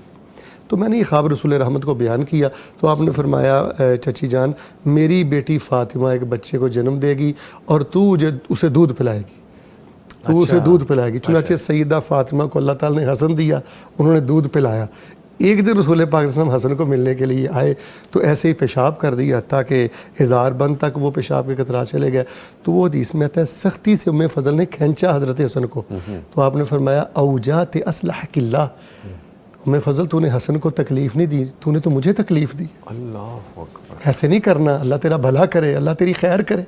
تو میں نے یہ خواب رسول رحمت کو بیان کیا, تو آپ نے فرمایا چچی جان میری بیٹی فاطمہ ایک بچے کو جنم دے گی اور تو اسے دودھ پلائے گی, تو اسے دودھ پلائے گی. چنانچہ سیدہ فاطمہ کو اللہ تعالیٰ نے حسن دیا, انہوں نے دودھ پلایا. ایک دن رسول پاک صلی اللہ علیہ وسلم حسن کو ملنے کے لیے آئے تو ایسے ہی پیشاب کر دیا تاکہ ہزار بند تک وہ پیشاب کے قطرات چلے گئے. تو وہ حدیث میں آتا ہے سختی سے ام فضل نے کھینچا حضرت حسن کو, تو آپ نے فرمایا اوجات اصلحک اللہ, ام فضل تو نے حسن کو تکلیف نہیں دی, تو نے تو مجھے تکلیف دی. اللہ اکبر, ایسے نہیں کرنا, اللہ تیرا بھلا کرے, اللہ تیری خیر کرے.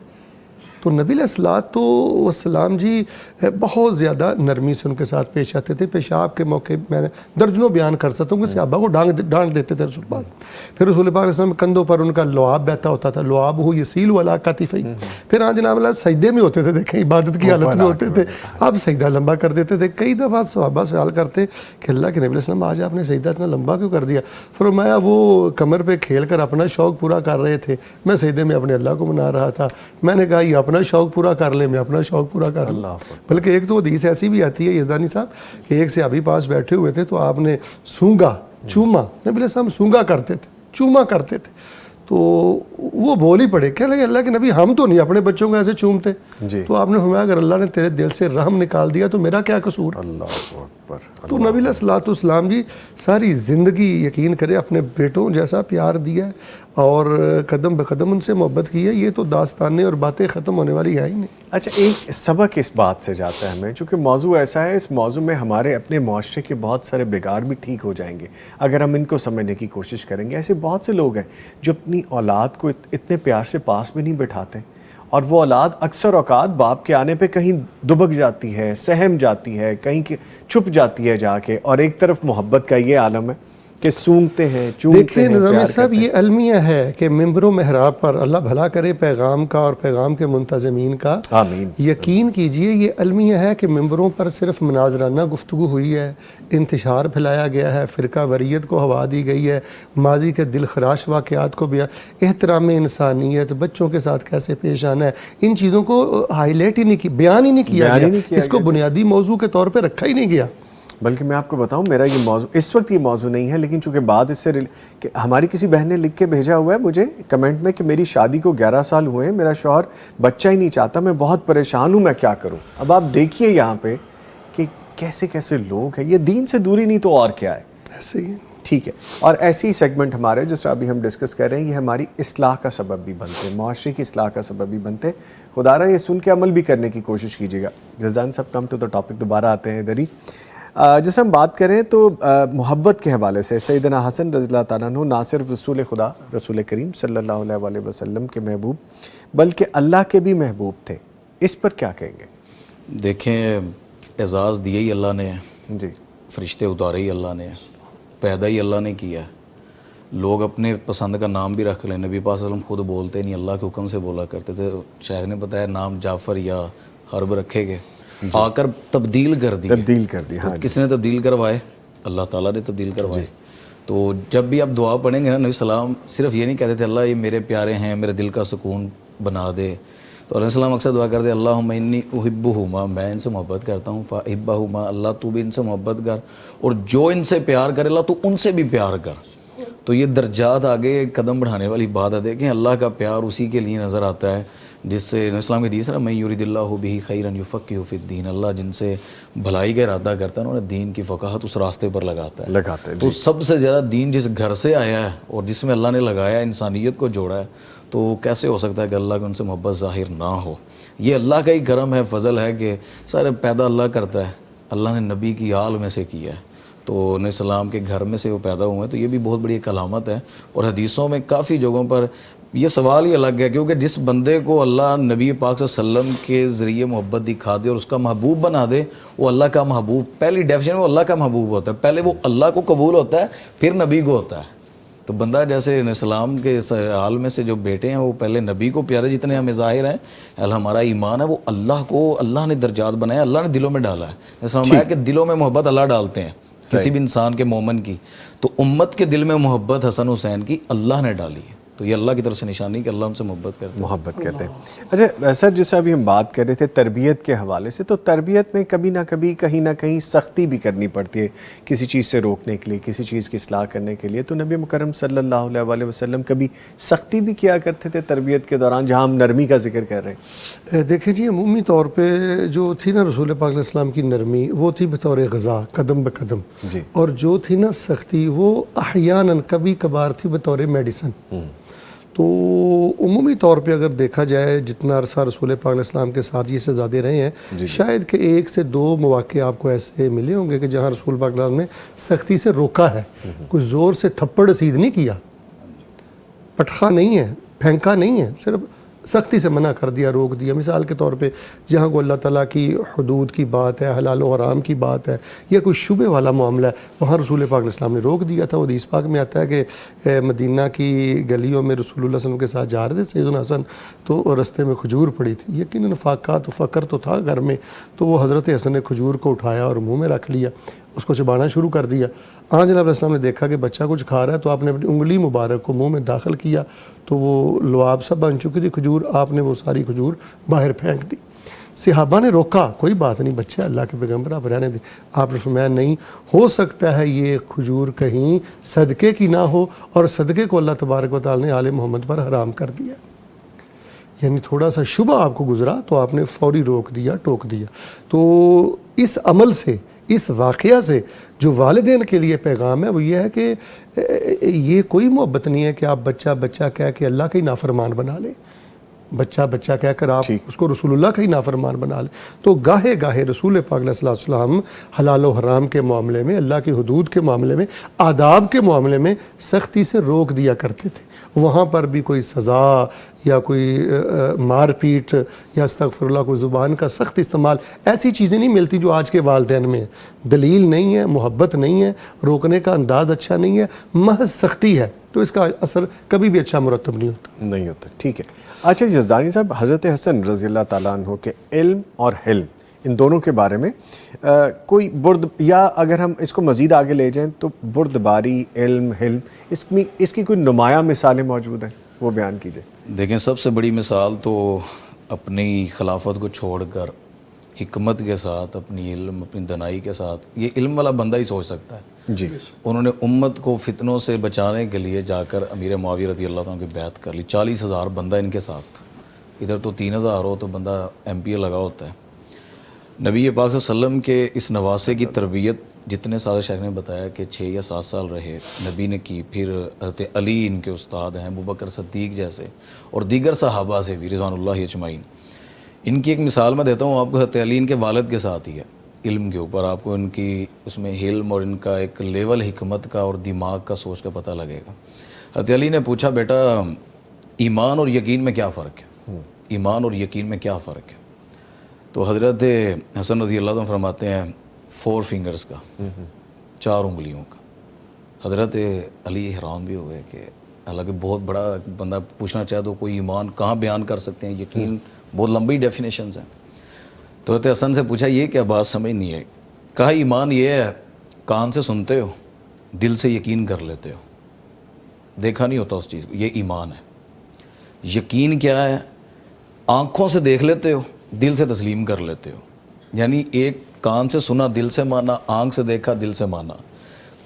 تو نبی علیہ الصلوۃ والسلام جی بہت زیادہ نرمی سے ان کے ساتھ پیش آتے تھے. پیشاب کے موقع میں نے درجنوں بیان کر سکتا ہوں کہ صحابہ کو ڈانٹ دیتے تھے رسول پاک. پھر رسول پاک علیہ السلام کندھوں پر ان کا لعاب بہتا ہوتا تھا, لعاب ہو یسیل علی کتفیہ. پھر ہاں جناب اللہ سجدے میں ہوتے تھے, دیکھیں عبادت کی حالت میں ہوتے تھے, اب سجدہ لمبا کر دیتے تھے. کئی دفعہ صحابہ سوال کرتے کہ اللہ کے نبی علیہ السلام آج آپ نے سجدہ اتنا لمبا کیوں کر دیا؟ فرمایا وہ کمر پہ کھیل کر اپنا شوق پورا کر رہے تھے, میں سجدے میں اپنے اللہ کو منا رہا تھا. میں نے کہا یہ اپنا شوق پورا کر لے, میں اپنا شوق پورا کر لوں. بلکہ ایک تو حدیث ایسی بھی آتی ہے یزدانی صاحب کہ ایک صحابی پاس بیٹھے ہوئے تھے, تو آپ نے سونگا, چوما, نبی علیہ السلام سونگا کرتے تھے, چوما کرتے تھے. تو وہ بول ہی پڑے، کہنے لگے اللہ کے نبی ہم تو نہیں اپنے بچوں کو ایسے چومتے. جی. تو آپ نے فرمایا اگر اللہ نے تیرے دل سے رحم نکال دیا تو میرا کیا قصور. اللہ اکبر. تو نبی علیہ الصلوۃ والسلام جی ساری زندگی یقین کرے اپنے بیٹوں جیسا پیار دیا ہے اور قدم بقدم ان سے محبت کی ہے. یہ تو داستانیں اور باتیں ختم ہونے والی ہیں ہی نہیں. اچھا ایک سبق اس بات سے جاتا ہے ہمیں، چونکہ موضوع ایسا ہے، اس موضوع میں ہمارے اپنے معاشرے کے بہت سارے بگاڑ بھی ٹھیک ہو جائیں گے اگر ہم ان کو سمجھنے کی کوشش کریں گے. ایسے بہت سے لوگ ہیں جو اپنی اولاد کو اتنے پیار سے پاس میں نہیں بٹھاتے، اور وہ اولاد اکثر اوقات باپ کے آنے پہ کہیں دبک جاتی ہے، سہم جاتی ہے، کہیں چھپ جاتی ہے جا کے، اور ایک طرف محبت کا یہ عالم ہے کہ سونگتے ہیں، چومتے دیکھیں ہیں، نظامی پیار صاحب کرتے ہیں. یہ المیہ ہے کہ ممبر و محراب پر اللہ بھلا کرے پیغام کا اور پیغام کے منتظمین کا. آمین. یقین کیجئے یہ المیہ ہے کہ ممبروں پر صرف مناظرانہ گفتگو ہوئی ہے، انتشار پھیلایا گیا ہے، فرقہ وریت کو ہوا دی گئی ہے، ماضی کے دل خراش واقعات کو احترام انسانیت، بچوں کے ساتھ کیسے پیش آنا ہے، ان چیزوں کو ہائی لائٹ ہی نہیں کی، بیان ہی نہیں کیا گیا، اس کو بنیادی موضوع کے طور پہ رکھا ہی نہیں گیا. بلکہ میں آپ کو بتاؤں میرا یہ موضوع اس وقت یہ موضوع نہیں ہے، لیکن چونکہ بعد اس سے کہ ہماری کسی بہن نے لکھ کے بھیجا ہوا ہے مجھے کمنٹ میں کہ میری شادی کو 11 سال ہوئے ہیں، میرا شوہر بچہ ہی نہیں چاہتا، میں بہت پریشان ہوں، میں کیا کروں. اب آپ دیکھیے یہاں پہ کہ کیسے کیسے لوگ ہیں، یہ دین سے دوری نہیں تو اور کیا ہے. ایسے ہی ٹھیک ہے. اور ایسی سیگمنٹ ہمارے جس ابھی ہم ڈسکس کر رہے ہیں یہ ہماری اصلاح کا سبب بھی بنتے ہیں، معاشرے کی اصلاح کا سبب بھی بنتے ہیں. خدا رہا یہ سن کے عمل بھی کرنے کی کوشش کیجیے گا. جزان صاحب کم ٹو دا ٹاپک، دوبارہ آتے ہیں ادھر ہی. جیسے ہم بات کریں تو محبت کے حوالے سے سیدنا حسن رضی اللہ تعالیٰ عنہ نہ صرف رسول خدا رسول کریم صلی اللہ علیہ وسلم کے محبوب بلکہ اللہ کے بھی محبوب تھے. اس پر کیا کہیں گے؟ دیکھیں اعزاز دیا ہی اللہ نے، جی. فرشتے اتارے ہی اللہ نے، پیدا ہی اللہ نے کیا ہے. لوگ اپنے پسند کا نام بھی رکھ لیں، نبی پاک صلی اللہ علیہ وسلم خود بولتے نہیں، اللہ کے حکم سے بولا کرتے تھے. شیخ نے بتایا نام جعفر یا حرب رکھے گئے، آ کر تبدیل کر دی. ہاں. کس نے تبدیل کروائے؟ اللہ تعالیٰ نے تبدیل کروائے. تو جب بھی آپ دعا پڑھیں گے نا، نبی السلام صرف یہ نہیں کہتے تھے اللہ یہ میرے پیارے ہیں، میرے دل کا سکون بنا دے. تو علیہ السلام اکثر دعا کرتے اللہم انی احبہما، میں ان سے محبت کرتا ہوں، فاحبہما، اللہ تو بھی ان سے محبت کر، اور جو ان سے پیار کرے اللہ تو ان سے بھی پیار کر. تو یہ درجات آگے قدم بڑھانے والی بات ہے. دیکھیں اللہ کا پیار اسی کے لیے نظر آتا ہے جس سے اسلام کی حدیث ہے من یرید اللہ بہ خیرا یفقہہ فی الدین، اللہ جن سے بھلائی کا ارادہ کرتا ہے انہیں دین کی فقاہت اس راستے پر لگاتا ہے. تو سب سے زیادہ دین جس گھر سے آیا ہے اور جس میں اللہ نے لگایا انسانیت کو جوڑا ہے، تو کیسے ہو سکتا ہے کہ اللہ کو ان سے محبت ظاہر نہ ہو. یہ اللہ کا ہی کرم ہے، فضل ہے کہ سارے پیدا اللہ کرتا ہے. اللہ نے نبی کی آل میں سے کیا ہے، تو علیہ السلام کے گھر میں سے وہ پیدا ہوئے ہیں، تو یہ بھی بہت بڑی ایک علامت ہے. اور حدیثوں میں کافی جگہوں پر یہ سوال ہی الگ ہے، کیونکہ جس بندے کو اللہ نبی پاک صلی اللہ علیہ وسلم کے ذریعے محبت دکھا دے اور اس کا محبوب بنا دے، وہ اللہ کا محبوب، پہلی ڈیفینیشن وہ اللہ کا محبوب ہوتا ہے. پہلے وہ اللہ کو قبول ہوتا ہے، پھر نبی کو ہوتا ہے. تو بندہ جیسے علیہ السلام کے حال میں سے جو بیٹے ہیں وہ پہلے نبی کو پیارے جتنے ہمیں ظاہر ہیں، ہمارا ایمان ہے وہ اللہ کو اللہ نے درجات بنایا، اللہ نے دلوں میں ڈالا ہے. السلام ہے کہ دلوں میں محبت اللہ ڈالتے ہیں کسی بھی انسان کے مومن کی. تو امت کے دل میں محبت حسن حسین کی اللہ نے ڈالی ہے. تو یہ اللہ کی طرف سے نشانی کہ اللہ ان سے محبت کرتے ہیں. اچھا سر، جیسے ابھی ہم بات کر رہے تھے تربیت کے حوالے سے، تو تربیت میں کبھی نہ کبھی کہیں نہ کہیں سختی بھی کرنی پڑتی ہے کسی چیز سے روکنے کے لیے، کسی چیز کی اصلاح کرنے کے لیے. تو نبی مکرم صلی اللہ علیہ وسلم کبھی سختی بھی کیا کرتے تھے تربیت کے دوران، جہاں ہم نرمی کا ذکر کر رہے ہیں؟ دیکھیں جی عمومی طور پہ جو تھی نا رسول پاک علیہ السلام کی نرمی، وہ تھی بطور غذا قدم بقدم. جی. اور جو تھی نا سختی، وہ احیاناً کبھی کبھار تھی بطور میڈیسن. تو عمومی طور پہ اگر دیکھا جائے جتنا عرصہ رسول پاک علیہ السلام کے ساتھ یہ شہزادے رہے ہیں، شاید کہ 1 سے 2 مواقع آپ کو ایسے ملے ہوں گے کہ جہاں رسول پاک علیہ السلام نے سختی سے روکا ہے. کوئی زور سے تھپڑ رسید نہیں کیا، پٹخا نہیں ہے، پھینکا نہیں ہے، صرف سختی سے منع کر دیا، روک دیا. مثال کے طور پہ جہاں کو اللہ تعالیٰ کی حدود کی بات ہے، حلال و حرام کی بات ہے، یا کوئی شبہ والا معاملہ ہے، وہاں رسول پاک علیہ السلام نے روک دیا تھا. وہ حدیث پاک میں آتا ہے کہ مدینہ کی گلیوں میں رسول اللہ صلی اللہ علیہ وسلم کے ساتھ جا رہے تھے سیدنا حسن، تو رستے میں کھجور پڑی تھی. یقیناً فاقات و فقر تو تھا گھر میں، تو وہ حضرت حسن نے کھجور کو اٹھایا اور منہ میں رکھ لیا، اس کو چبانا شروع کر دیا. جناب علیہ السلام نے دیکھا کہ بچہ کچھ کھا رہا ہے، تو آپ نے اپنی انگلی مبارک کو منہ میں داخل کیا، تو وہ لعاب سا بن چکی تھی کھجور، آپ نے وہ ساری کھجور باہر پھینک دی. صحابہ نے روکا، کوئی بات نہیں بچہ اللہ کے پیغمبر آپ رہنے دیں. آپ نے فرمایا نہیں، ہو سکتا ہے یہ کھجور کہیں صدقے کی نہ ہو اور صدقے کو اللہ تبارک و تعالی نے آل محمد پر حرام کر دیا. یعنی تھوڑا سا شبہ آپ کو گزرا تو آپ نے فوری روک دیا، ٹوک دیا. تو اس عمل سے، اس واقعہ سے جو والدین کے لیے پیغام ہے وہ یہ ہے کہ یہ کوئی محبت نہیں ہے کہ آپ بچہ کہہ کے اللہ کا ہی نافرمان بنا لیں، بچہ کہہ کر آپ اس کو رسول اللہ کا ہی نافرمان بنا لیں. تو گاہے گاہے رسول پاک علیہ الصلوۃ والسلام حلال و حرام کے معاملے میں، اللہ کی حدود کے معاملے میں، آداب کے معاملے میں سختی سے روک دیا کرتے تھے. وہاں پر بھی کوئی سزا یا کوئی مار پیٹ یا استغفر اللہ کو زبان کا سخت استعمال، ایسی چیزیں نہیں ملتی جو آج کے والدین میں ہیں. دلیل نہیں ہے، محبت نہیں ہے، روکنے کا انداز اچھا نہیں ہے، محض سختی ہے، تو اس کا اثر کبھی بھی اچھا مرتب نہیں ہوتا. ٹھیک ہے. اچھا یزدانی صاحب، حضرت حسن رضی اللہ تعالیٰ عنہ کے علم اور حلم، ان دونوں کے بارے میں کوئی یا اگر ہم اس کو مزید آگے لے جائیں تو بردباری، علم، حلم، اس کی کوئی نمایاں مثالیں موجود ہیں، وہ بیان کیجئے. دیکھیں سب سے بڑی مثال تو اپنی خلافت کو چھوڑ کر حکمت کے ساتھ، اپنی علم، اپنی دانائی کے ساتھ، یہ علم والا بندہ ہی سوچ سکتا ہے. جی. انہوں نے امت کو فتنوں سے بچانے کے لیے جا کر امیر معاویہ رضی اللہ عنہ کی بیعت کر لی. 40,000 بندہ ان کے ساتھ، ادھر تو 3,000 ہو تو بندہ MP لگا ہوتا ہے. نبی پاک صلی اللہ علیہ وسلم کے اس نواسے کی تربیت جتنے سارے شیخ نے بتایا کہ 6 یا 7 سال رہے نبی نے کی. پھر حضرت علی ان کے استاد ہیں، ابوبکر صدیق جیسے، اور دیگر صحابہ سے بھی رضوان اللہ اجمعین. ان کی ایک مثال میں دیتا ہوں آپ کو. حضرت علی ان کے والد کے ساتھ ہی ہے علم کے اوپر. آپ کو ان کی اس میں علم اور ان کا ایک لیول حکمت کا اور دماغ کا، سوچ کا پتہ لگے گا. حضرت علی نے پوچھا بیٹا ایمان اور یقین میں کیا فرق ہے؟ ایمان اور یقین میں کیا فرق ہے؟ تو حضرت حسن رضی اللہ عنہ فرماتے ہیں 4 فنگرز کا، 4 انگلیوں کا. حضرت علی حیران بھی ہوئے کہ حالانکہ بہت بڑا بندہ پوچھنا چاہے تو کوئی ایمان کہاں بیان کر سکتے ہیں، یقین بہت لمبی ڈیفینیشنز ہیں. تو حضرت حسن سے پوچھا یہ کیا بات سمجھ نہیں ہے؟ کہا ایمان یہ ہے کان سے سنتے ہو، دل سے یقین کر لیتے ہو، دیکھا نہیں ہوتا اس چیز کو، یہ ایمان ہے. یقین کیا ہے؟ آنکھوں سے دیکھ لیتے ہو، دل سے تسلیم کر لیتے ہو. یعنی ایک کان سے سنا دل سے مانا، آنکھ سے دیکھا دل سے مانا.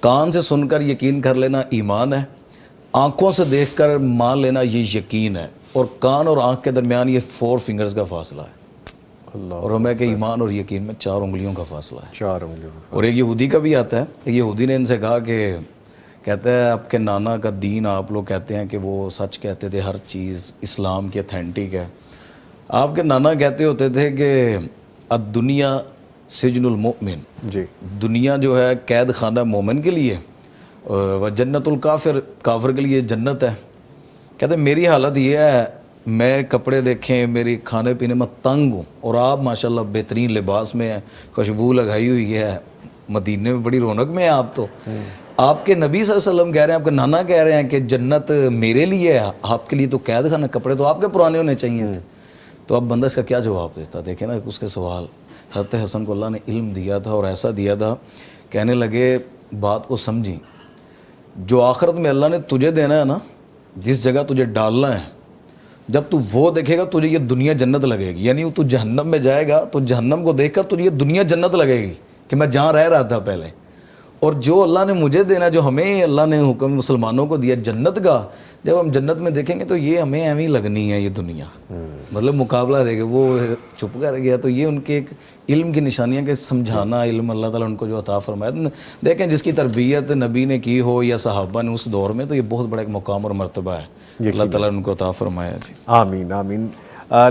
کان سے سن کر یقین کر لینا ایمان ہے، آنکھوں سے دیکھ کر مان لینا یہ یقین ہے. اور کان اور آنکھ کے درمیان یہ 4 فنگرز کا فاصلہ ہے. اور ہمیں کہ ایمان اور یقین میں 4 انگلیوں کا فاصلہ ہے. 4 انگلیوں. اور ایک یہودی کا بھی آتا ہے. ایک یہودی نے ان سے کہا کہ کہتا ہے آپ کے نانا کا دین، آپ لوگ کہتے ہیں کہ وہ سچ کہتے تھے، ہر چیز اسلام کی اتھینٹک ہے. آپ کے نانا کہتے ہوتے تھے کہ الدنیا سجن المؤمن، جی، دنیا جو ہے قید خانہ مومن کے لیے، و جنت الکافر، کافر کے لیے جنت ہے. کہتے ہیں میری حالت یہ ہے، میں کپڑے دیکھیں میری کھانے پینے میں تنگ ہوں، اور آپ ماشاءاللہ بہترین لباس میں ہیں، خوشبو لگائی ہوئی ہے، مدینے میں بڑی رونق میں ہیں آپ. تو آپ کے نبی صلی اللہ علیہ وسلم کہہ رہے ہیں، آپ کے نانا کہہ رہے ہیں کہ جنت میرے لیے ہے، آپ کے لیے تو قید خانہ، کپڑے تو آپ کے پرانے ہونے چاہیے تھے. تو اب بندہ اس کا کیا جواب دیتا؟ دیکھیں نا اس کے سوال. حضرت حسن کو اللہ نے علم دیا تھا اور ایسا دیا تھا، کہنے لگے بات کو سمجھیں، جو آخرت میں اللہ نے تجھے دینا ہے نا، جس جگہ تجھے ڈالنا ہے، جب تو وہ دیکھے گا تجھے یہ دنیا جنت لگے گی. یعنی تو جہنم میں جائے گا تو جہنم کو دیکھ کر تجھے یہ دنیا جنت لگے گی کہ میں جہاں رہ رہا تھا پہلے. اور جو اللہ نے مجھے دینا، جو ہمیں اللہ نے حکم مسلمانوں کو دیا جنت کا، جب ہم جنت میں دیکھیں گے تو یہ ہمیں ایویں لگنی ہے یہ دنیا. مطلب مقابلہ دیکھے وہ چھپ کر گیا. تو یہ ان کے ایک علم کی نشانیاں کہ سمجھانا علم اللہ تعالیٰ ان کو جو عطا فرمایا. دیکھیں جس کی تربیت نبی نے کی ہو یا صحابہ نے اس دور میں، تو یہ بہت بڑا ایک مقام اور مرتبہ ہے، اللہ تعالیٰ نے ان کو عطا فرمایا. جی آمین آمین.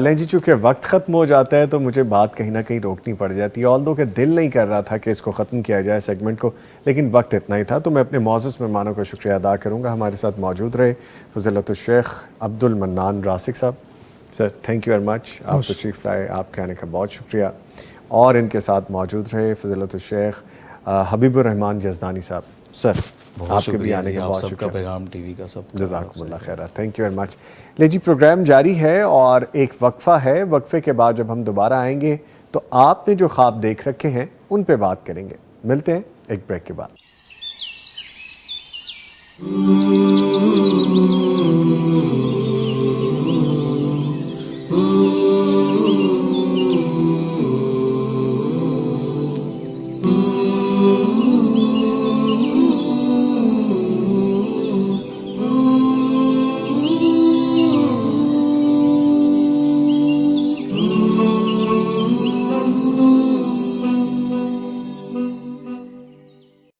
لیں جی، چونکہ وقت ختم ہو جاتا ہے تو مجھے بات کہیں نہ کہیں روکنی پڑ جاتی ہے. آلدو کہ دل نہیں کر رہا تھا کہ اس کو ختم کیا جائے سیگمنٹ کو، لیکن وقت اتنا ہی تھا. تو میں اپنے معزز مہمانوں کا شکریہ ادا کروں گا. ہمارے ساتھ موجود رہے فضیلت الشیخ عبد المنان راسک صاحب. Sir thank you very much, آپ تشریف لائے، آپ کے آنے کا بہت شکریہ. اور ان کے ساتھ موجود رہے فضیلت الشیخ حبیب الرحمان یزدانی صاحب. سر آپ کے بھی آنے کا بہت سب کا شکریہ. پیغام ٹی وی کا سب جزاکم اللہ خیر، تھینک یو ویری مچ. لے جی، پروگرام جاری ہے اور ایک وقفہ ہے. وقفے کے بعد جب ہم دوبارہ آئیں گے تو آپ نے جو خواب دیکھ رکھے ہیں ان پہ بات کریں گے. ملتے ہیں ایک بریک کے بعد.